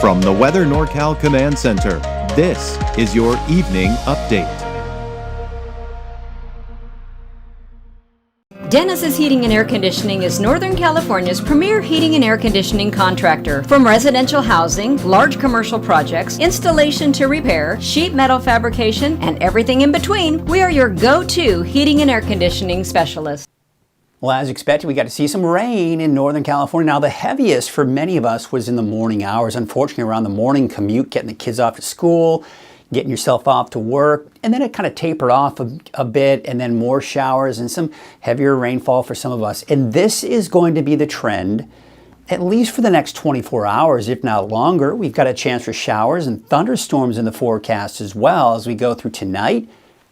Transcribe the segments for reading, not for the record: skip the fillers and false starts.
From the Weather NorCal Command Center, this is your Evening Update. Dennis's Heating and Air Conditioning is Northern California's premier heating and air conditioning contractor. From residential housing, large commercial projects, installation to repair, sheet metal fabrication, and everything in between, we are your go-to heating and air conditioning specialist. Well, as expected, we got to see some rain in Northern California. Now, the heaviest for many of us was in the morning hours. Unfortunately, around the morning commute, getting the kids off to school, getting yourself off to work, and then it kind of tapered off a bit, and then more showers and some heavier rainfall for some of us. And this is going to be the trend, at least for the next 24 hours, if not longer. We've got a chance for showers and thunderstorms in the forecast as well as we go through tonight,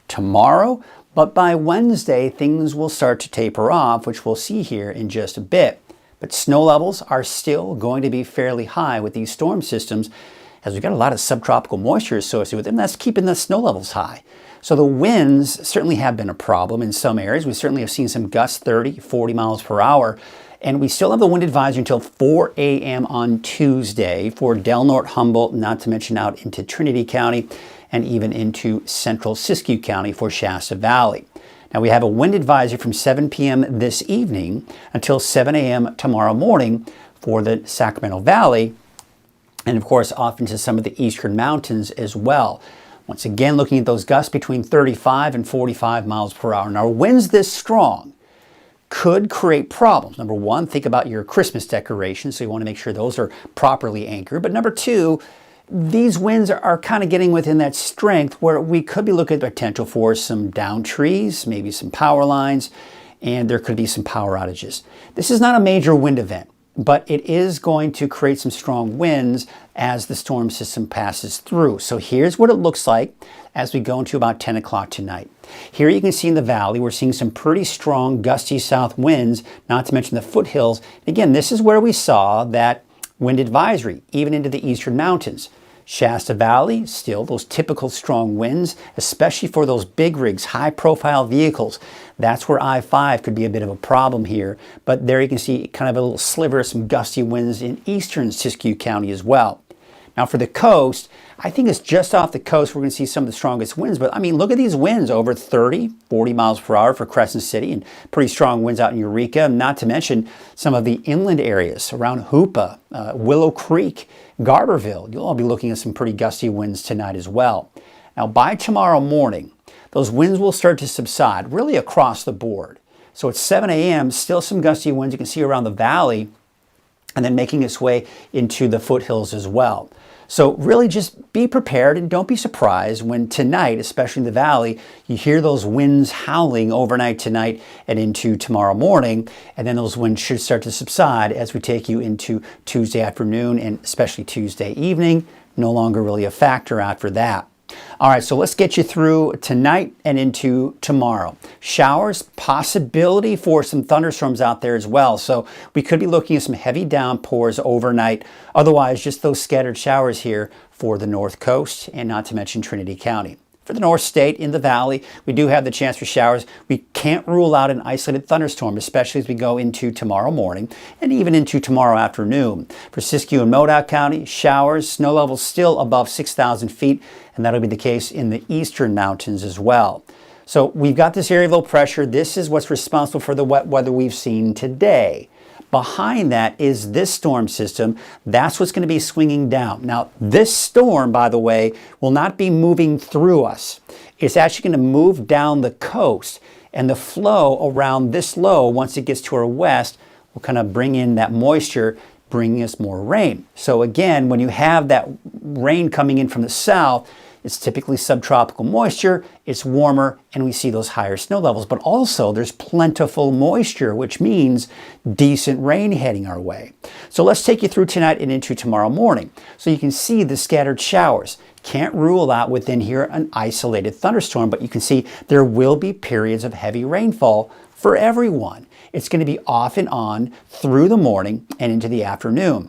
tomorrow. But by Wednesday, things will start to taper off, which we'll see here in just a bit. But snow levels are still going to be fairly high with these storm systems, as we've got a lot of subtropical moisture associated with them. That's keeping the snow levels high. So the winds certainly have been a problem in some areas. We certainly have seen some gusts 30, 40 miles per hour. And we still have the wind advisory until 4 a.m. on Tuesday for Del Norte, Humboldt, not to mention out into Trinity County and even into central Siskiyou County for Shasta Valley. Now we have a wind advisory from 7 p.m. this evening until 7 a.m. tomorrow morning for the Sacramento Valley, and of course off into some of the eastern mountains as well. Once again, looking at those gusts between 35 and 45 miles per hour. Now winds this strong could create problems. Number one, think about your Christmas decorations, so you want to make sure those are properly anchored. But number two, these winds are kind of getting within that strength where we could be looking at the potential for some downed trees, maybe some power lines, and there could be some power outages. This is not a major wind event, but it is going to create some strong winds as the storm system passes through. So here's what it looks like as we go into about 10 o'clock tonight. Here you can see in the valley, we're seeing some pretty strong gusty south winds, not to mention the foothills. Again, this is where we saw that wind advisory, even into the eastern mountains. Shasta Valley, still those typical strong winds, especially for those big rigs, high profile vehicles. That's where I-5 could be a bit of a problem here. But there you can see kind of a little sliver of some gusty winds in eastern Siskiyou County as well. Now for the coast, I think it's just off the coast we're going to see some of the strongest winds. But I mean, look at these winds over 30, 40 miles per hour for Crescent City, and pretty strong winds out in Eureka, not to mention some of the inland areas around Hoopa, Willow Creek, Garberville. You'll all be looking at some pretty gusty winds tonight as well. Now by tomorrow morning, those winds will start to subside really across the board. So at 7 a.m., still some gusty winds you can see around the valley and then making its way into the foothills as well. So really just be prepared and don't be surprised when tonight, especially in the valley, you hear those winds howling overnight tonight and into tomorrow morning. And then those winds should start to subside as we take you into Tuesday afternoon and especially Tuesday evening. No longer really a factor after that. All right, so let's get you through tonight and into tomorrow. Showers, possibility for some thunderstorms out there as well. So we could be looking at some heavy downpours overnight. Otherwise, just those scattered showers here for the North Coast and not to mention Trinity County. For the North State, in the valley, we do have the chance for showers. We can't rule out an isolated thunderstorm, especially as we go into tomorrow morning and even into tomorrow afternoon. For Siskiyou and Modoc County, showers, snow levels still above 6,000 feet, and that'll be the case in the eastern mountains as well. So we've got this area of low pressure. This is what's responsible for the wet weather we've seen today. Behind that is this storm system. That's what's going to be swinging down. Now, this storm, by the way, will not be moving through us. It's actually going to move down the coast, and the flow around this low, once it gets to our west, will kind of bring in that moisture, bringing us more rain. So again, when you have that rain coming in from the south, it's typically subtropical moisture, it's warmer, and we see those higher snow levels. But also there's plentiful moisture, which means decent rain heading our way. So let's take you through tonight and into tomorrow morning. So you can see the scattered showers. Can't rule out within here an isolated thunderstorm, but you can see there will be periods of heavy rainfall for everyone. It's going to be off and on through the morning and into the afternoon.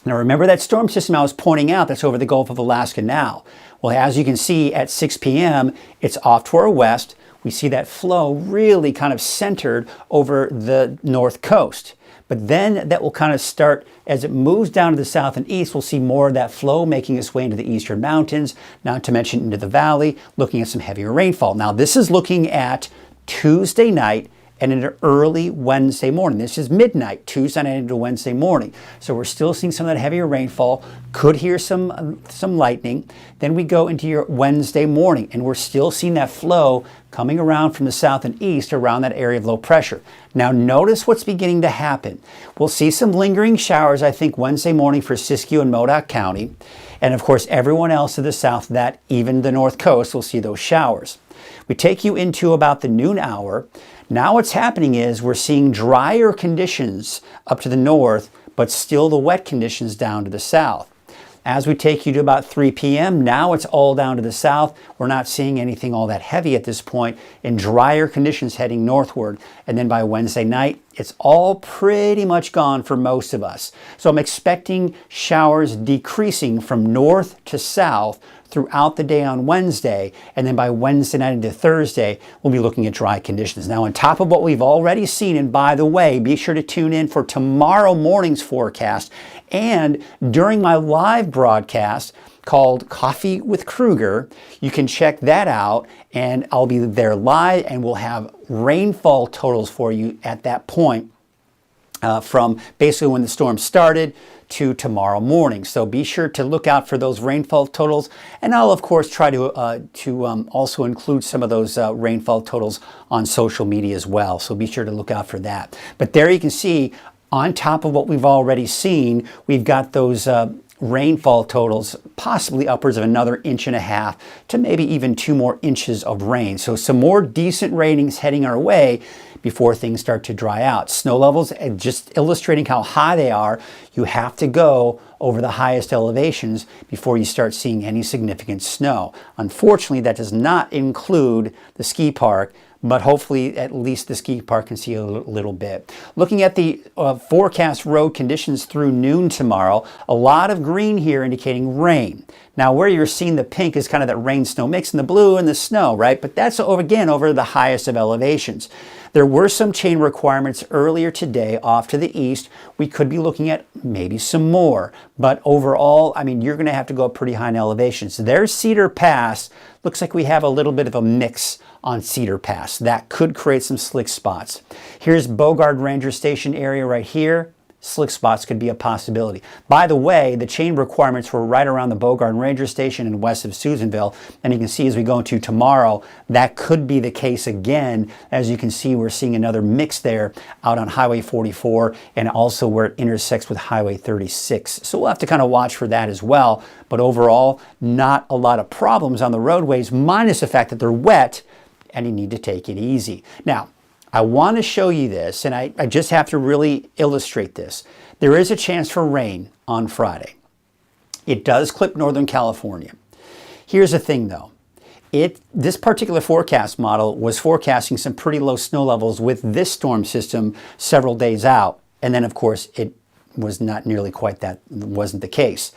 Now remember that storm system I was pointing out that's over the Gulf of Alaska now. Well, as you can see at 6 p.m., it's off to our west we see that flow really kind of centered over the north coast. But then that will kind of start, as it moves down to the south and east, we'll see more of that flow making its way into the eastern mountains, not to mention into the valley, looking at some heavier rainfall. Now, this is looking at Tuesday night and into early Wednesday morning. This is midnight, Tuesday night into Wednesday morning. So we're still seeing some of that heavier rainfall. Could hear some lightning. Then we go into your Wednesday morning, and we're still seeing that flow coming around from the south and east around that area of low pressure. Now notice what's beginning to happen. We'll see some lingering showers, I think, Wednesday morning for Siskiyou and Modoc County. And of course, everyone else to the south, that even the north coast, will see those showers. We take you into about the noon hour. Now what's happening is we're seeing drier conditions up to the north, but still the wet conditions down to the south. As we take you to about 3 p.m., now it's all down to the south. We're not seeing anything all that heavy at this point, and drier conditions heading northward. And then by Wednesday night, it's all pretty much gone for most of us. So I'm expecting showers decreasing from north to south throughout the day on Wednesday, and then by Wednesday night into Thursday, we'll be looking at dry conditions. Now, on top of what we've already seen, and by the way, be sure to tune in for tomorrow morning's forecast, and during my live broadcast called Coffee with Kruger, you can check that out, and I'll be there live, and we'll have rainfall totals for you at that point, from basically when the storm started to tomorrow morning. So be sure to look out for those rainfall totals, and I'll of course try to also include some of those rainfall totals on social media as well. So be sure to look out for that. But there you can see, on top of what we've already seen, we've got those rainfall totals, possibly upwards of another 1.5 inches to maybe even 2 more inches of rain. So some more decent rainings heading our way before things start to dry out. Snow levels, just illustrating how high they are, you have to go over the highest elevations before you start seeing any significant snow. Unfortunately, that does not include the ski park, but hopefully at least the ski park can see a little bit. Looking at the forecast road conditions through noon tomorrow, a lot of green here indicating rain. Now where you're seeing the pink is kind of that rain-snow mix, and the blue and the snow, right? But that's again over the highest of elevations. There were some chain requirements earlier today off to the east. We could be looking at maybe some more, but overall, I mean, you're going to have to go up pretty high in elevations. There's Cedar Pass. Looks like we have a little bit of a mix on Cedar Pass. That could create some slick spots. Here's Bogard Ranger Station area right here. Slick spots could be a possibility. By the way, the chain requirements were right around the Bogard Ranger Station and west of Susanville. And you can see as we go into tomorrow, that could be the case again. As you can see, we're seeing another mix there out on Highway 44 and also where it intersects with Highway 36. So we'll have to kind of watch for that as well. But overall, not a lot of problems on the roadways, minus the fact that they're wet and you need to take it easy. Now, I want to show you this, and I just have to really illustrate this. There is a chance for rain on Friday. It does clip Northern California. Here's the thing though. This particular forecast model was forecasting some pretty low snow levels with this storm system several days out. And then of course it was not nearly quite that, wasn't the case.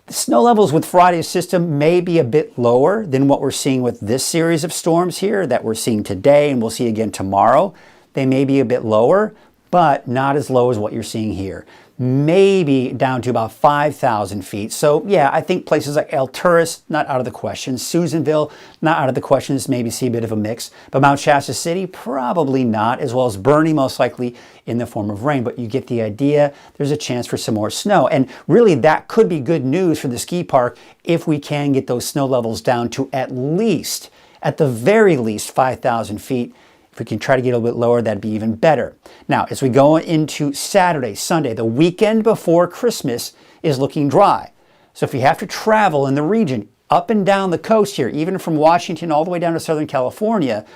The snow levels with Friday's system may be a bit lower than what we're seeing with this series of storms here that we're seeing today and we'll see again tomorrow. They may be a bit lower, but not as low as what you're seeing here. Maybe down to about 5,000 feet. So yeah, I think places like El Turris, not out of the question. Susanville, not out of the question. Maybe see a bit of a mix. But Mount Shasta City, probably not, as well as Bernie, most likely in the form of rain. But you get the idea. There's a chance for some more snow. And really, that could be good news for the ski park if we can get those snow levels down to at the very least, 5,000 feet. If we can try to get a little bit lower, that'd be even better. Now, as we go into Saturday, Sunday, the weekend before Christmas is looking dry. So if you have to travel in the region, up and down the coast here, even from Washington all the way down to Southern California,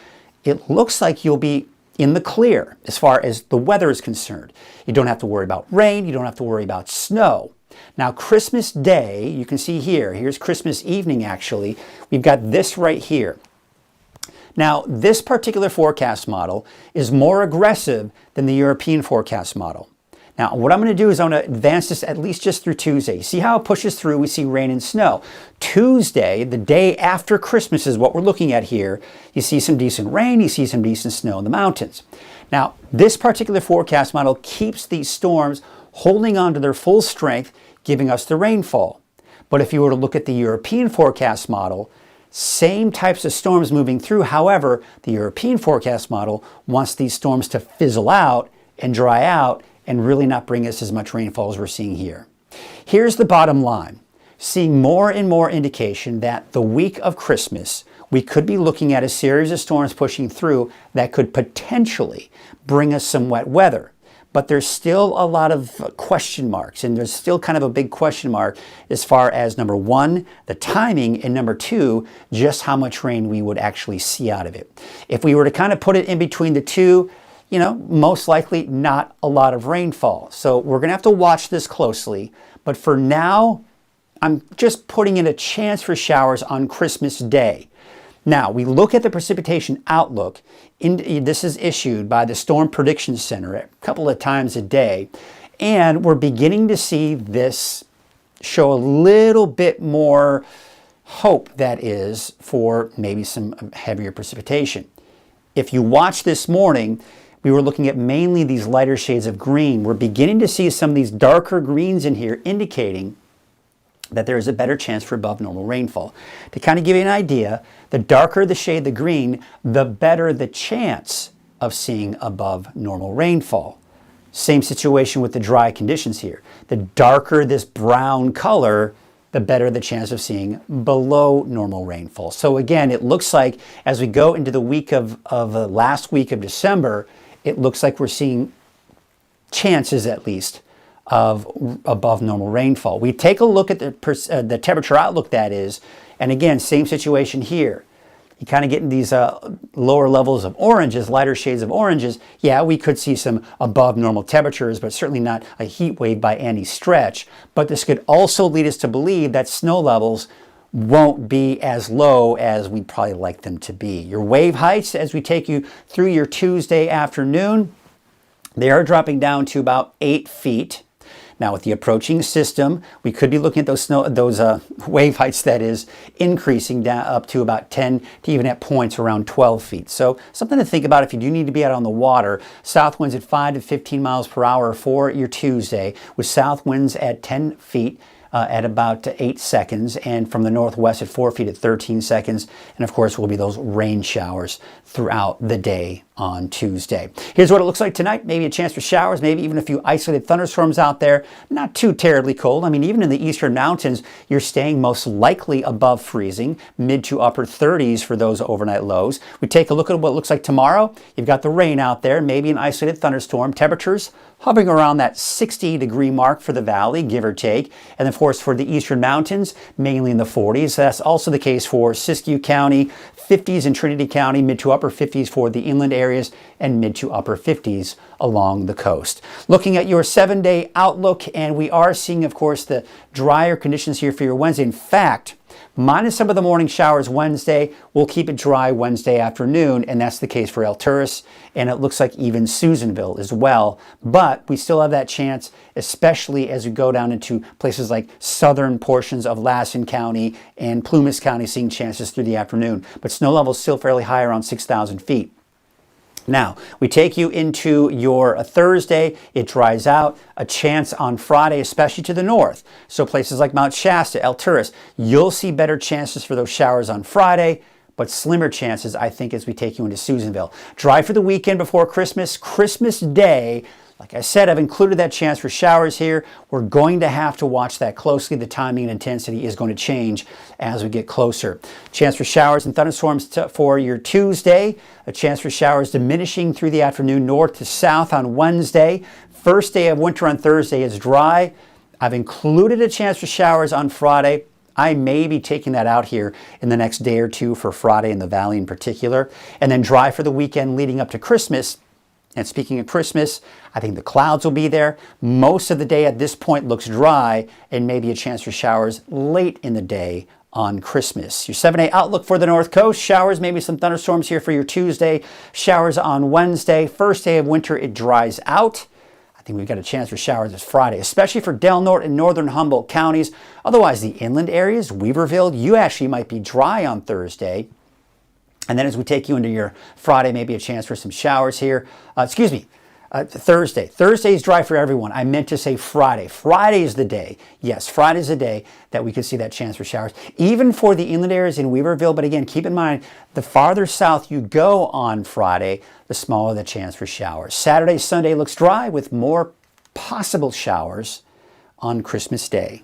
it looks like you'll be in the clear as far as the weather is concerned. You don't have to worry about rain. You don't have to worry about snow. Now, Christmas Day, you can see here, here's Christmas evening actually. We've got this right here. Now, this particular forecast model is more aggressive than the European forecast model. Now, what I'm going to do is I'm going to advance this at least just through Tuesday. See how it pushes through? We see rain and snow. Tuesday, the day after Christmas, is what we're looking at here. You see some decent rain, you see some decent snow in the mountains. Now, this particular forecast model keeps these storms holding on to their full strength, giving us the rainfall. But if you were to look at the European forecast model, same types of storms moving through. However, the European forecast model wants these storms to fizzle out and dry out and really not bring us as much rainfall as we're seeing here. Here's the bottom line. Seeing more and more indication that the week of Christmas, we could be looking at a series of storms pushing through that could potentially bring us some wet weather. But there's still a lot of question marks, and there's still kind of a big question mark as far as, number one, the timing, and number two, just how much rain we would actually see out of it. If we were to kind of put it in between the two, most likely not a lot of rainfall. So we're going to have to watch this closely. But for now, I'm just putting in a chance for showers on Christmas Day. Now, we look at the precipitation outlook. This is issued by the Storm Prediction Center a couple of times a day. And we're beginning to see this show a little bit more hope, that is, for maybe some heavier precipitation. If you watch this morning, we were looking at mainly these lighter shades of green. We're beginning to see some of these darker greens in here, indicating that there is a better chance for above normal rainfall. To kind of give you an idea, the darker the shade the green, the better the chance of seeing above normal rainfall. Same situation with the dry conditions here. The darker this brown color, the better the chance of seeing below normal rainfall. So again, it looks like as we go into the week of last week of December, it looks like we're seeing chances, at least, of above normal rainfall. We take a look at the temperature outlook, that is, and again, same situation here. You kind of get in these lower levels of oranges, lighter shades of oranges. Yeah, we could see some above normal temperatures, but certainly not a heat wave by any stretch. But this could also lead us to believe that snow levels won't be as low as we'd probably like them to be. Your wave heights, as we take you through your Tuesday afternoon, they are dropping down to about 8 feet. Now, with the approaching system, we could be looking at those wave heights, that is, increasing down up to about 10 to even at points around 12 feet. So something to think about if you do need to be out on the water. South winds at 5 to 15 miles per hour for your Tuesday, with south winds at 10 feet at about 8 seconds, and from the northwest at 4 feet at 13 seconds. And of course, will be those rain showers throughout the day on Tuesday. Here's what it looks like tonight. Maybe a chance for showers, maybe even a few isolated thunderstorms out there. Not too terribly cold. I mean, even in the eastern mountains, you're staying most likely above freezing, mid to upper 30s for those overnight lows. We take a look at what it looks like tomorrow. You've got the rain out there, maybe an isolated thunderstorm. Temperatures hovering around that 60-degree mark for the valley, give or take. And of course, for the eastern mountains, mainly in the 40s. That's also the case for Siskiyou County, 50s in Trinity County, mid to upper 50s for the inland areas, and mid to upper 50s along the coast. Looking at your 7-day outlook, and we are seeing, of course, the drier conditions here for your Wednesday. In fact, minus some of the morning showers Wednesday, we'll keep it dry Wednesday afternoon, and that's the case for Alturas, and it looks like even Susanville as well. But we still have that chance, especially as we go down into places like southern portions of Lassen County and Plumas County, seeing chances through the afternoon. But snow levels still fairly high, around 6,000 feet. Now, we take you into your Thursday. It dries out. A chance on Friday, especially to the north. So places like Mount Shasta, Alturas, you'll see better chances for those showers on Friday, but slimmer chances, I think, as we take you into Susanville. Dry for the weekend before Christmas. Christmas Day, like I said, I've included that chance for showers here. We're going to have to watch that closely. The timing and intensity is going to change as we get closer. Chance for showers and thunderstorms for your Tuesday. A chance for showers diminishing through the afternoon, north to south on Wednesday. First day of winter on Thursday is dry. I've included a chance for showers on Friday. I may be taking that out here in the next day or two for Friday in the valley in particular. And then dry for the weekend leading up to Christmas. And speaking of Christmas, I think the clouds will be there. Most of the day at this point looks dry, and maybe a chance for showers late in the day on Christmas. Your 7-day outlook for the North Coast. Showers, maybe some thunderstorms here for your Tuesday. Showers on Wednesday. First day of winter, it dries out. I think we've got a chance for showers this Friday, especially for Del Norte and northern Humboldt counties. Otherwise, the inland areas, Weaverville, you actually might be dry on Thursday. And then as we take you into your Friday, maybe a chance for some showers here. Thursday. Thursday is dry for everyone. I meant to say Friday. Friday is the day. Yes, Friday is the day that we could see that chance for showers. Even for the inland areas in Weaverville. But again, keep in mind, the farther south you go on Friday, the smaller the chance for showers. Saturday, Sunday looks dry with more possible showers on Christmas Day.